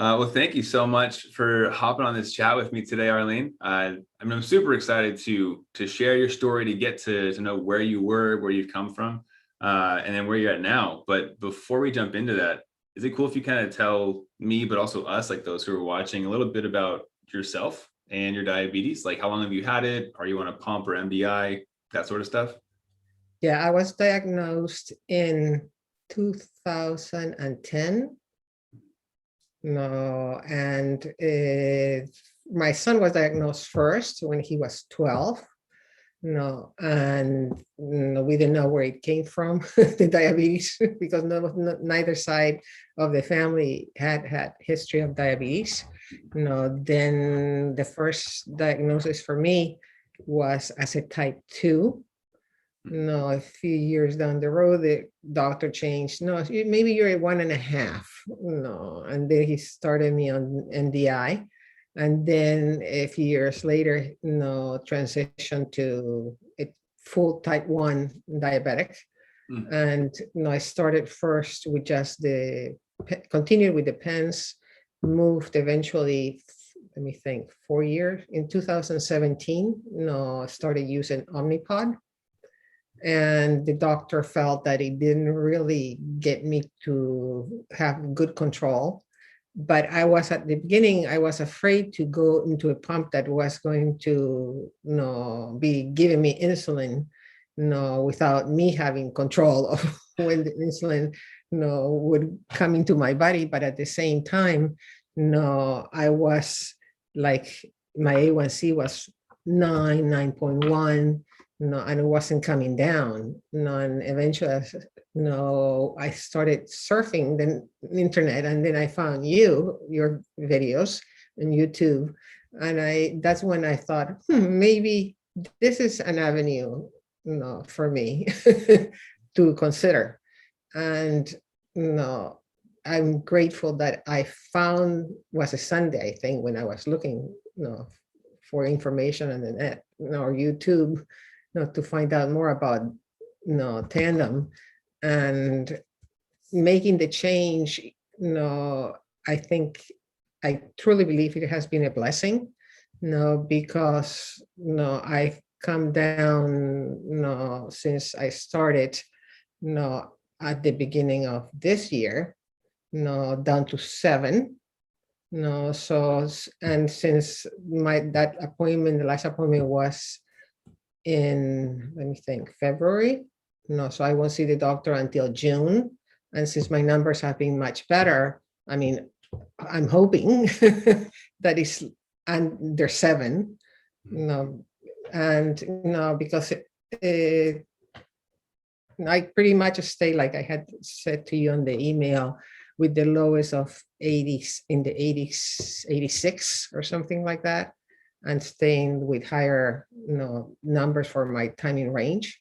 Well, thank you so much for hopping on this chat with me today, Arlene. I'm super excited to share your story, to get to know where you were, where you've come from, and then where you're at now. But before we jump into that, is it cool if you kind of tell me, but also us, like those who are watching, a little bit about yourself and your diabetes? Like, how long have you had it? Are you on a pump or MDI? That sort of stuff. Yeah, I was diagnosed in 2010. No, and my son was diagnosed first when he was 12. No, and no, we didn't know where it came from, the diabetes, because neither side of the family had history of diabetes. No, then the first diagnosis for me was as a type 2. No, a few years down the road, the doctor changed. No, maybe you're at 1.5. No, and then he started me on MDI. And then a few years later, no, transition to a full type 1 diabetic. And I started first with just continued with the pens, moved eventually, let me think, 4 years. In 2017, I started using Omnipod. And the doctor felt that it didn't really get me to have good control. But I was at the beginning, I was afraid to go into a pump that was going to be giving me insulin without me having control of when the insulin would come into my body. But at the same time, I was like, my A1C was 9.1. And it wasn't coming down. And eventually, I started surfing the internet, and then I found your videos on YouTube, and that's when I thought, maybe this is an avenue, for me to consider. And I'm grateful that I found, was a Sunday, I think, when I was looking, for information on the net, or YouTube. To find out more about Tandem and making the change. I think, I truly believe it has been a blessing. Because I've come down since I started at the beginning of this year down to 7. So, and since that appointment, the last appointment was in, let me think, February. So I won't see the doctor until June. And since my numbers have been much better, I mean, I'm hoping that it's under 7. And because I pretty much stay, like I had said to you on the email, with the lowest of 80s, in the 80s, 86 or something like that, and staying with higher numbers for my timing range.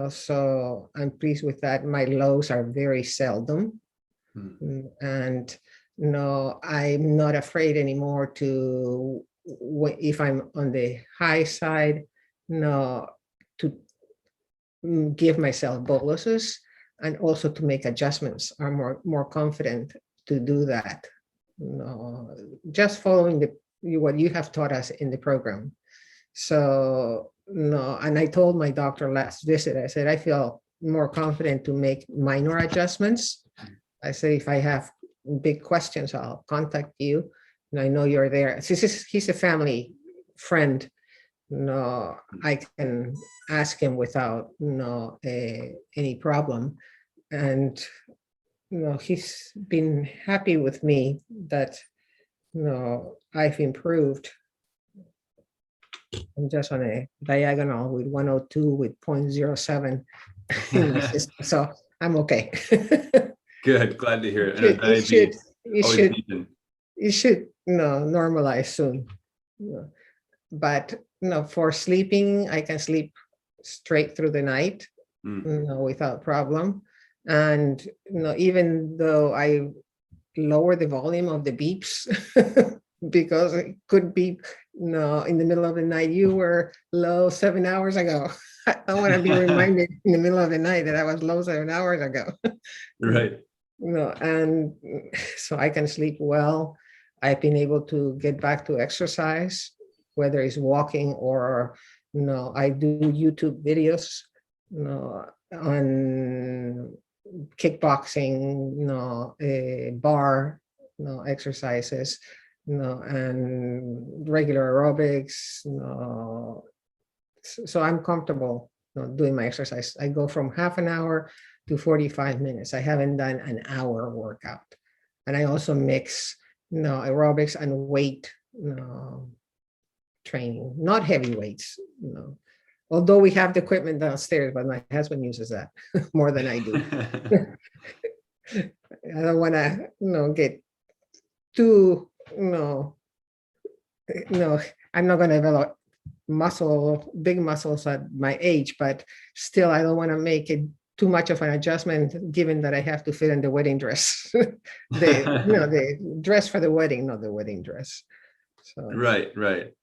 So I'm pleased with that. My lows are very seldom. And I'm not afraid anymore to, if I'm on the high side, to give myself boluses, and also to make adjustments. I'm more confident to do that. Just following what you have taught us in the program. So and I told my doctor last visit, I said, I feel more confident to make minor adjustments. I said, if I have big questions, I'll contact you. And I know you're there. He's a family friend. I can ask him without any problem. And he's been happy with me that I've improved. I'm just on a diagonal with 102 with 0.07 in my system, so I'm okay. Good, glad to hear it. It should normalize soon. But for sleeping, I can sleep straight through the night, without problem. And even though I lower the volume of the beeps, because it could be in the middle of the night, you were low 7 hours ago. I want to be reminded in the middle of the night that I was low 7 hours ago. Right. and so I can sleep well. I've been able to get back to exercise, whether it's walking or, I do YouTube videos, on kickboxing, bar, exercises, and regular aerobics, so I'm comfortable, doing my exercise. I go from half an hour to 45 minutes. I haven't done an hour workout. And I also mix, aerobics and weight, training, not heavy weights, although we have the equipment downstairs, but my husband uses that more than I do. I don't want to, get too, I'm not going to develop big muscles at my age, but still, I don't want to make it too much of an adjustment, given that I have to fit in the wedding dress, the dress for the wedding, not the wedding dress. So Right.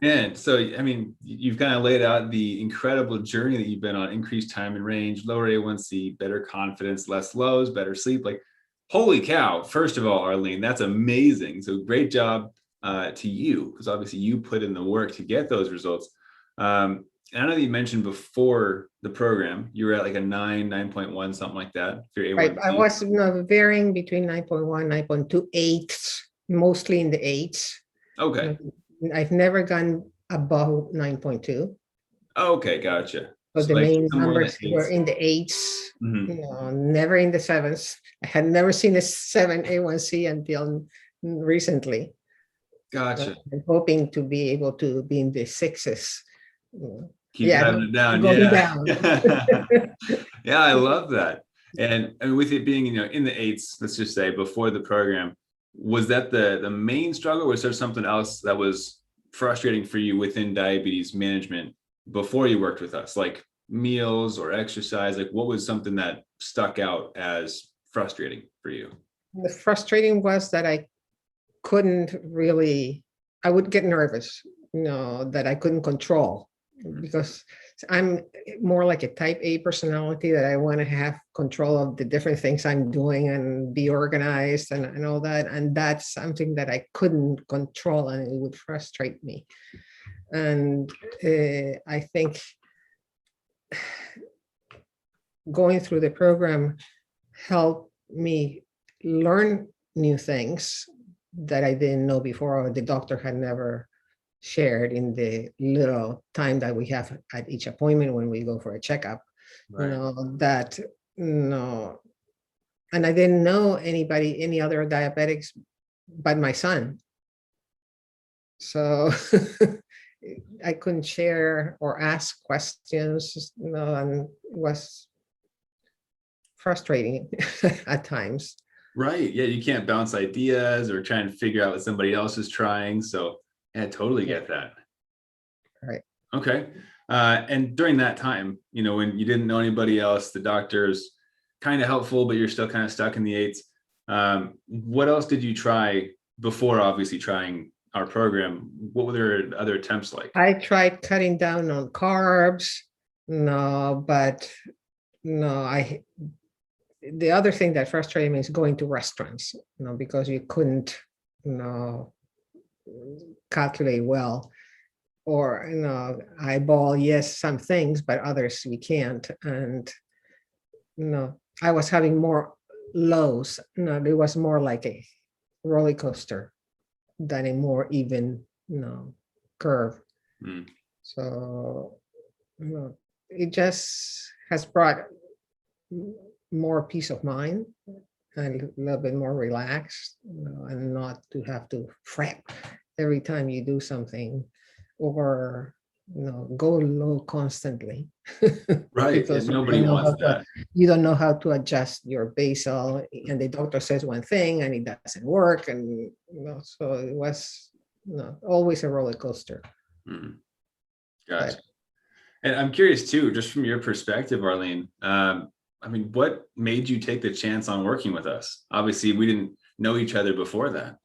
And so, I mean, you've kind of laid out the incredible journey that you've been on: increased time and range, lower A1C, better confidence, less lows, better sleep. Like, holy cow. First of all, Arlene, that's amazing. So great job to you, because obviously you put in the work to get those results. And I know that you mentioned before the program, you were at like a 9.1, something like that. If you're right, able I was, varying between 9.1, 9.2, 8, mostly in the 8s. Okay. I've never gone above 9.2. Okay, gotcha. So So the like main somewhere in numbers the were eights. in the 8s, Mhm. never in the 7s. I had never seen a 7 A1C until recently. Gotcha. I'm hoping to be able to be in the 6s. Keep Yeah, having it down. going Yeah. down. Yeah, I love that. And with it being, in the eights, let's just say before the program, was that the main struggle, or was there something else that was frustrating for you within diabetes management before you worked with us, like meals or exercise? Like, what was something that stuck out as frustrating for you? The frustrating was that I would get nervous, that I couldn't control, because I'm more like a type A personality, that I want to have control of the different things I'm doing and be organized and all that. And that's something that I couldn't control, and it would frustrate me. And I think going through the program helped me learn new things that I didn't know before, or the doctor had never shared in the little time that we have at each appointment when we go for a checkup. Right. That, and I didn't know any other diabetics but my son. So I couldn't share or ask questions, and it was frustrating at times. Right. Yeah, you can't bounce ideas or try and figure out what somebody else is trying. So yeah, I totally Yeah. get that. Right. Okay. And during that time, when you didn't know anybody else, the doctor's kind of helpful, but you're still kind of stuck in the eights. What else did you try before obviously trying our program? What were their other attempts like? I tried cutting down on carbs, but the other thing that frustrated me is going to restaurants, because you couldn't, calculate well, or, eyeball, yes, some things, but others we can't. And, I was having more lows. It was more like a roller coaster than a more even, curve. Mm, So, it just has brought more peace of mind, and a little bit more relaxed, and not to have to fret every time you do something, or, go low constantly. right. Yeah, Because nobody wants that. you don't know how to adjust your basal, and the doctor says one thing and it doesn't work. And, so it was, always a roller coaster. Mm, gotcha. But And I'm curious too, just from your perspective, Arlene, I mean, what made you take the chance on working with us? Obviously, we didn't know each other before that.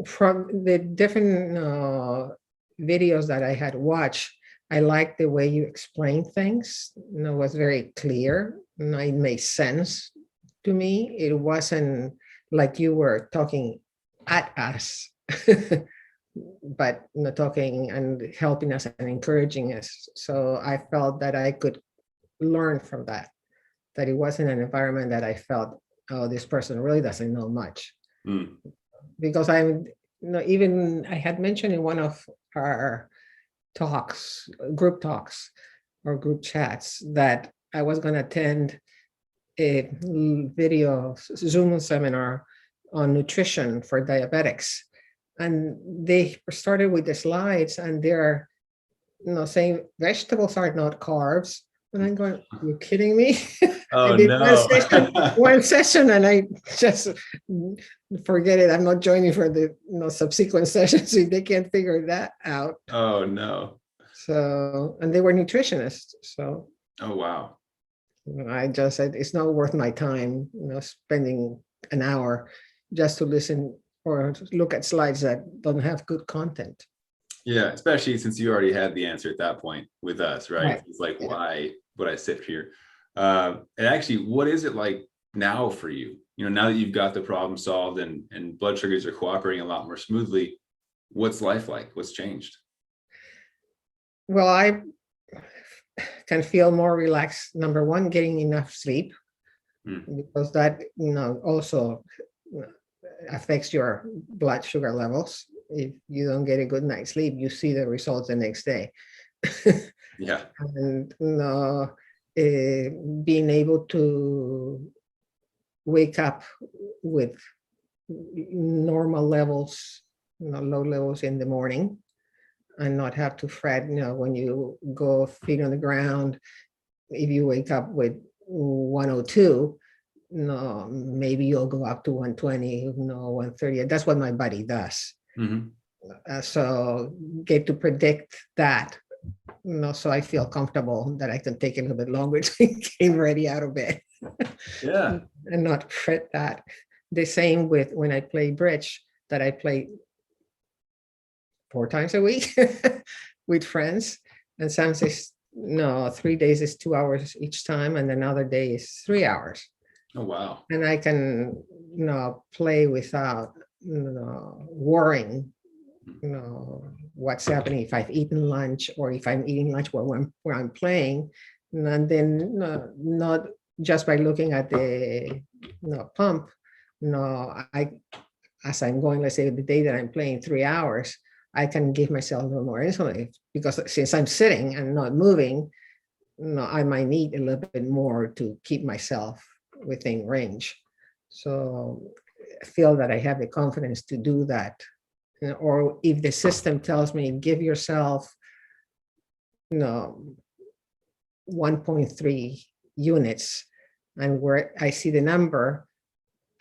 from the different videos that I had watched, I like the way you explain things. It was very clear. It made sense to me. It wasn't like you were talking at us, but talking and helping us and encouraging us. So I felt that I could learn from that. That it wasn't an environment that I felt, oh, this person really doesn't know much. Mm. Because I'm, even I had mentioned in one of our talks, group talks or group chats, that I was going to attend a video Zoom seminar on nutrition for diabetics. And they started with the slides, and they're saying vegetables are not carbs. And I'm going, you're kidding me? Oh I did no. one session, and I just forget it. I'm not joining for the subsequent sessions if they can't figure that out. Oh no. So, and they were nutritionists. So Oh wow. I just said it's not worth my time, spending an hour just to listen or look at slides that don't have good content. Yeah, especially since you already had the answer at that point with us, right? Right. It's like, why would I sit here? And actually, what is it like now for you? Now that you've got the problem solved and blood sugars are cooperating a lot more smoothly, what's life like? What's changed? Well, I can feel more relaxed. Number one, getting enough sleep, because that also affects your blood sugar levels. If you don't get a good night's sleep, you see the results the next day. Yeah. And being able to wake up with normal levels, low levels in the morning, and not have to fret, when you go feet on the ground, if you wake up with 102, maybe you'll go up to 120, 130. That's what my body does. Mm-hmm. So get to predict that, so I feel comfortable that I can take a little bit longer to get ready out of bed. Yeah. And not fret that. The same with when I play bridge, that I play 4 times a week with friends. And some says, no, 3 days is 2 hours each time, and another day is 3 hours. Oh wow. And I can play without worrying what's happening if I've eaten lunch, or if I'm eating lunch where I'm playing. And then not just by looking at the pump, as I'm going, let's say the day that I'm playing 3 hours, I can give myself a little more insulin, because since I'm sitting and not moving, I might need a little bit more to keep myself within range. So I feel that I have the confidence to do that. Or if the system tells me, give yourself 1.3 units, and where I see the number,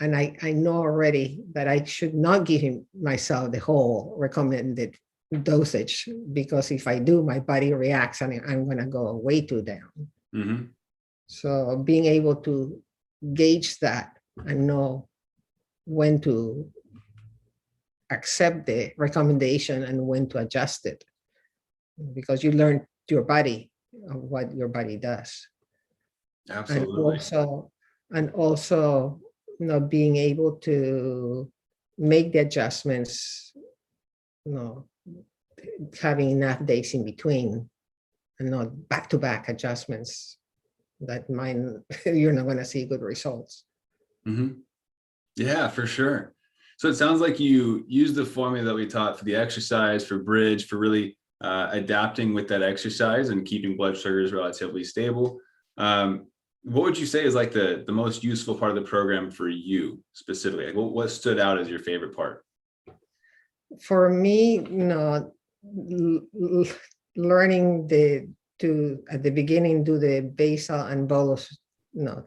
and I know already that I should not give myself the whole recommended dosage, because if I do, my body reacts and I'm going to go way too down. Mm-hmm. So being able to gauge that and know when to accept the recommendation and when to adjust it, because you learn your body, what your body does. Absolutely. And also being able to make the adjustments, having enough days in between, and not back-to-back adjustments that you're not going to see good results. Mm-hmm. Yeah, for sure. So it sounds like you use the formula that we taught for the exercise, for bridge, for really adapting with that exercise and keeping blood sugars relatively stable. What would you say is like the most useful part of the program for you specifically? Like what stood out as your favorite part? For me, learning to at the beginning do the basal and bolus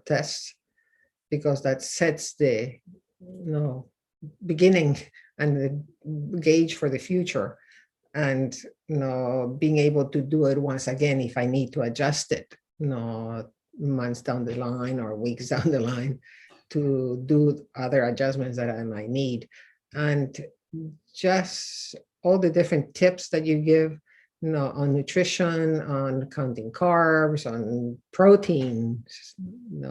tests, because that sets the beginning and the gauge for the future, and being able to do it once again if I need to adjust it months down the line or weeks down the line, to do other adjustments that I might need. And just all the different tips that you give, on nutrition, on counting carbs, on proteins,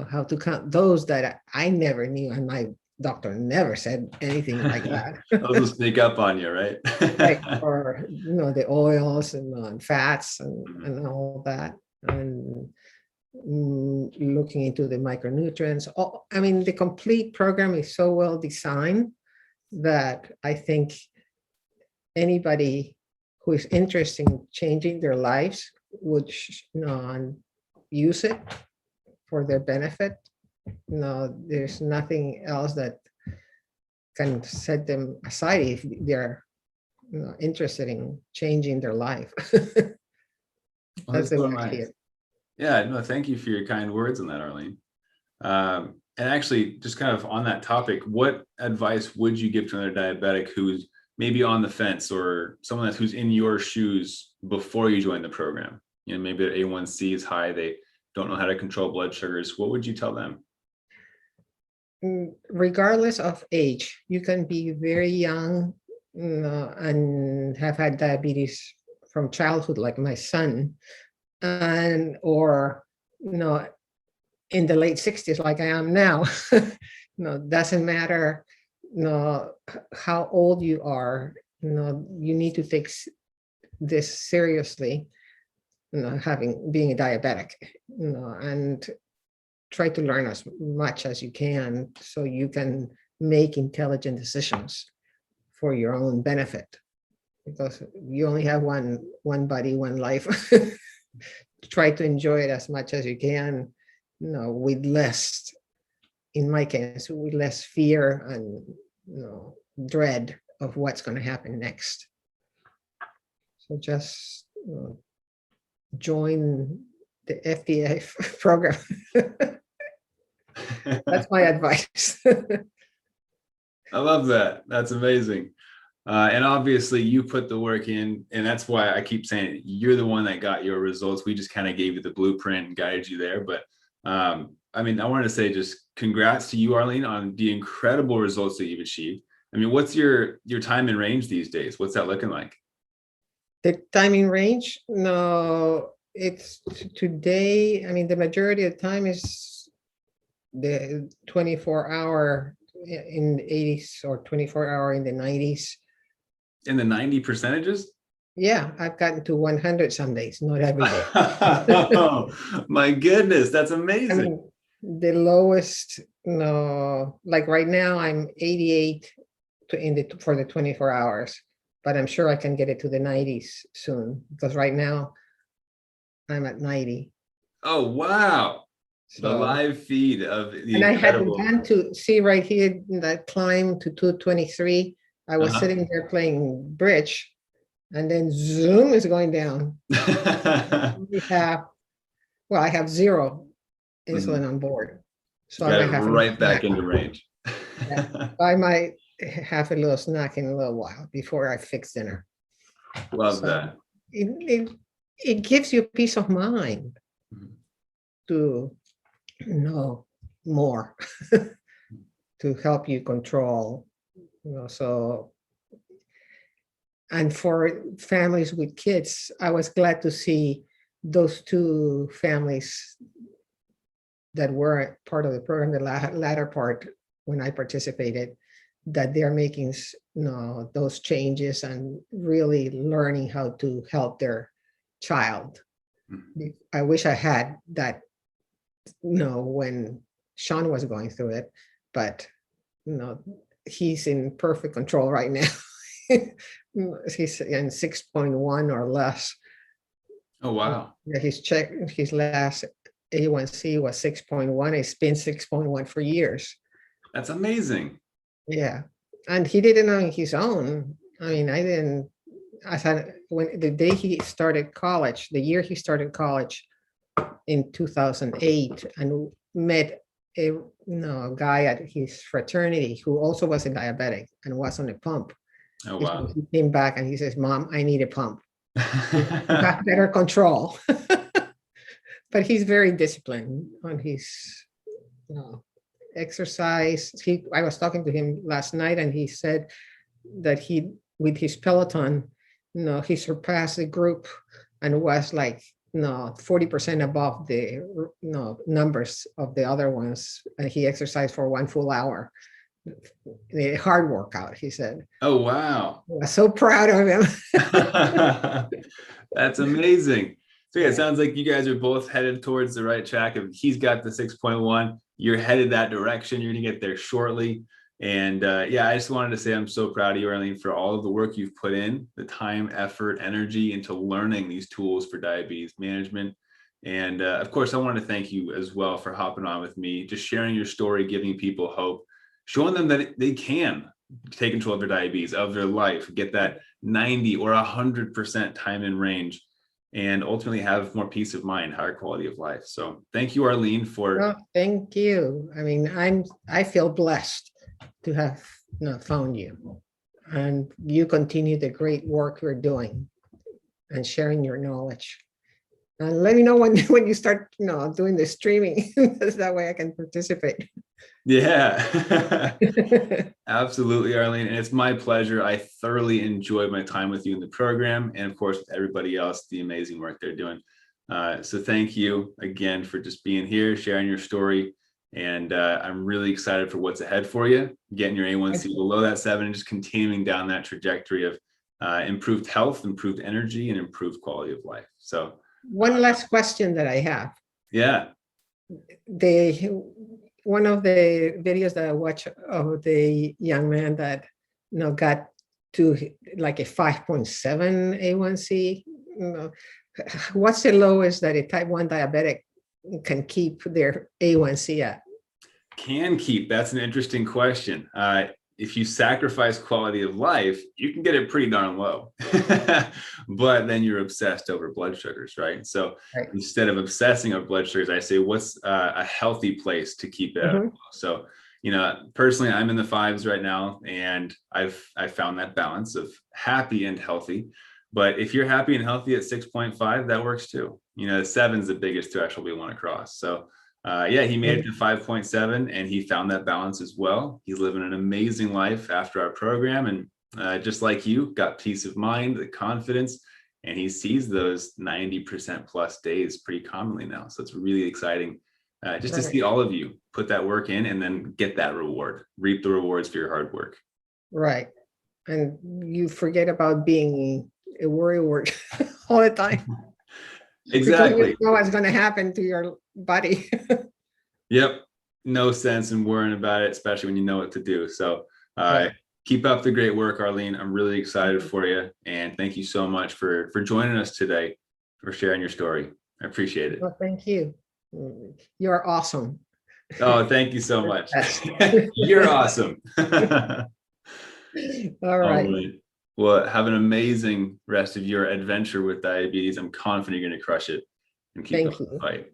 how to count those that I never knew, and my doctor never said anything like that. Those will sneak up on you, right? Like for the oils and fats Mhm. and all that, and looking into the micronutrients. I mean, the complete program is so well designed that I think anybody who is interested in changing their lives would use it for their benefit. No, there's nothing else that can set them aside if they're interested in changing their life. Well, That's that's the so way I see nice. it. Yeah, no, thank you for your kind words on that, Arlene. And actually, just kind of on that topic, what advice would you give to another diabetic who's maybe on the fence, or someone who's in your shoes before you join the program? Maybe their A1C is high, they don't know how to control blood sugars. What would you tell them? Regardless of age, you can be very young, and have had diabetes from childhood, like my son, or in the late 60s, like I am now. Doesn't matter how old you are. You need to take this seriously, being a diabetic, and try to learn as much as you can so you can make intelligent decisions for your own benefit, because you only have one body, one life. Try to enjoy it as much as you can, with less, in my case, with less fear and dread of what's going to happen next. So just join the FDA program. That's my advice. I love that. That's amazing. And obviously you put the work in, and that's why I keep saying you're the one that got your results. We just kind of gave you the blueprint and guided you there. But I mean, I wanted to say just congrats to you, Arlene, on the incredible results that you've achieved. I mean, what's your time in range these days? What's that looking like? The timing range, no, it's today. I mean, the majority of the time is the 24-hour in the 80s or 24-hour in the 90s. In the 90 percentages? Yeah, I've gotten to 100 some days, not every day. Oh, my goodness, that's I amazing. mean, the lowest, no, like right now I'm 88 for the 24 hours, but I'm sure I can get it to the 90s soon, because right now I'm at 90. Oh, wow. The So, live feed of the and I had incredible. begun to see right here that climb to 223. I was Uh-huh. sitting there playing bridge, and then zoom is going down. We have, well, I have zero Mhm. insulin on board. So I Got it might have a little right back snack. into range. Yeah. I might have a little snack in a little while before I fix dinner. Love So that. it gives you peace of mind Mhm. to know more, to help you control, so. And for families with kids, I was glad to see those two families that were part of the program, the latter part, when I participated, that they're making those changes and really learning how to help their child. Mhm. I wish I had that, when Sean was going through it, but he's in perfect control right now. He's in 6.1 or less. Oh, wow. Yeah, his last A1C was 6.1. It's been 6.1 for years. That's amazing. Yeah. And he did it on his own. I mean, I didn't, I thought when the day he started college, the year he started college in 2008, and met a guy at his fraternity who also was a diabetic and was on a pump. Oh, He wow. came back and he says, "Mom, I need a pump. You got better control." But he's very disciplined on his exercise. I was talking to him last night, and he said that with his Peloton, he surpassed the group and was like, 40% above the, numbers of the other ones. And he exercised for 1 full hour. The hard workout, he said. Oh, wow. I was so proud of him. That's amazing. So yeah, it sounds like you guys are both headed towards the right track. If he's got the 6.1, you're headed that direction. You're gonna get there shortly. And yeah, I just wanted to say I'm so proud of you, Arlene, for all of the work you've put in, the time, effort, energy into learning these tools for diabetes management. And of course, I want to thank you as well for hopping on with me, just sharing your story, giving people hope, showing them that they can take control of their diabetes, of their life, get that 90 or 100% time in range, and ultimately have more peace of mind, higher quality of life. So thank you, Arlene, for. Well, thank you. I mean, I feel blessed to have found you, and you continue the great work you're doing and sharing your knowledge. And let me know when you start, doing the streaming. That way I can participate. Yeah, absolutely, Arlene. And it's my pleasure. I thoroughly enjoyed my time with you in the program, and of course, with everybody else, the amazing work they're doing. So thank you again for just being here, sharing your story. And I'm really excited for what's ahead for you, getting your A1C below that 7 and just continuing down that trajectory of improved health, improved energy, and improved quality of life. So one last question that I have. Yeah. One of the videos that I watched of the young man that got to like a 5.7 A1C. What's the lowest that a type 1 diabetic can keep their A1C at? Can keep, that's an interesting question. If you sacrifice quality of life, you can get it pretty darn low. But then you're obsessed over blood sugars, right? So Right. Instead of obsessing over blood sugars, I say, what's a healthy place to keep it at? So, personally, I'm in the 5s right now, and I've found that balance of happy and healthy. But if you're happy and healthy at 6.5, that works too. 7's the biggest threshold we want to cross. So yeah, he made it to 5.7, and he found that balance as well. He's living an amazing life after our program, and just like you, got peace of mind, the confidence, and he sees those 90% plus days pretty commonly now. So it's really exciting just to see all of you put that work in and then get that reward, reap the rewards for your hard work. Right. And you forget about being a worrywart all the time. Exactly. Because you know what's going to happen to your body. Yep. No sense in worrying about it, especially when you know what to do. So keep up the great work, Arlene. I'm really excited for you. And thank you so much for joining us today, for sharing your story. I appreciate it. Well, thank you. You're awesome. Oh, thank you so much. You're awesome. All right. Well, have an amazing rest of your adventure with diabetes. I'm confident you're going to crush it and keep up the fight.